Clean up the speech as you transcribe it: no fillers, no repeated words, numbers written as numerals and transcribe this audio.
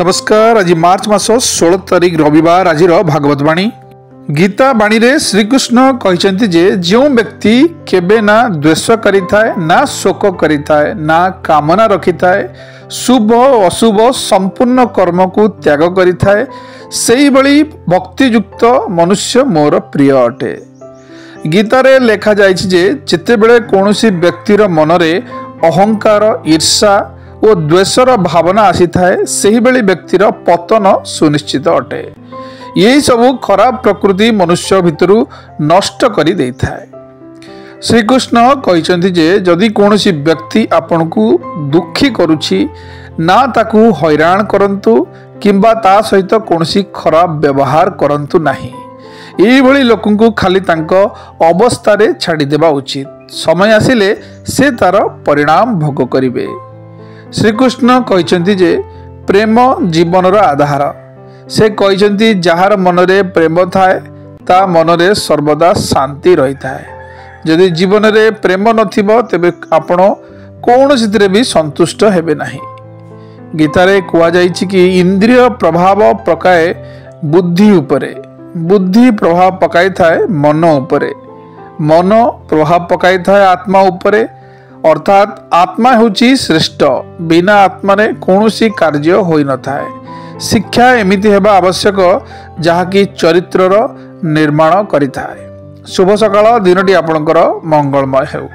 नमस्कार। आज मार्च मास 16 तारिख रविवार। आज भागवत वाणी गीता वाणी रे श्रीकृष्ण कहते जे जो व्यक्ति केबे ना द्वेष करि थाए ना शोक करि थाए ना कामना रखि थाए शुभ अशुभ संपूर्ण कर्म को त्याग करि थाए सेही भली भक्तियुक्त मनुष्य मोर प्रिय अटे। गीतारे लेखा जाइछि जे जेतेबेले कोनोसी व्यक्तिर मनरे अहंकार ईर्षा और द्वेषर भावना आसी थाए सेही बेली व्यक्तिर पतन सुनिश्चित अटे। यही सबु खराब प्रकृति मनुष्य भितरु नष्ट करी देई थाए। श्रीकृष्ण कहिसंति जे जदि कोनोसी व्यक्ति आपन को दुखी करूछि ना ताकू हैरान करंतु किंबा ता सहित कोनोसी खराब व्यवहार करंतु नाही। एही भली लोकन को खाली तांको अवस्था रे छाडी देबा उचित। समय आसिले से तार परिणाम भोग करिवे। श्रीकृष्ण कहते जे प्रेम जीवनर आधार। से कहते जार मनरे प्रेम थाए ता मनरे सर्वदा शांति रही थाए। जदि जीवन रे प्रेम नथिबो तेबे आपण कौनसी भी संतुष्ट हेबे नाही। गीतारे कुआ जाइछि कि इंद्रिय प्रभाव पकाए बुद्धि उपरे, बुद्धि प्रभाव पकाई थाए मन उपरे, मन प्रभाव पकाई थाए आत्मा उपरे। अर्थात आत्मा होची श्रेष्ठ। बिना आत्मा रे कौनसी कार्य होई न थाए। शिक्षा एमिति हेबा आवश्यक जहाँकि चरित्रर निर्माण करि थाए। शुभ सकाळ। दिनटी आपणकर मंगलमय हेउ।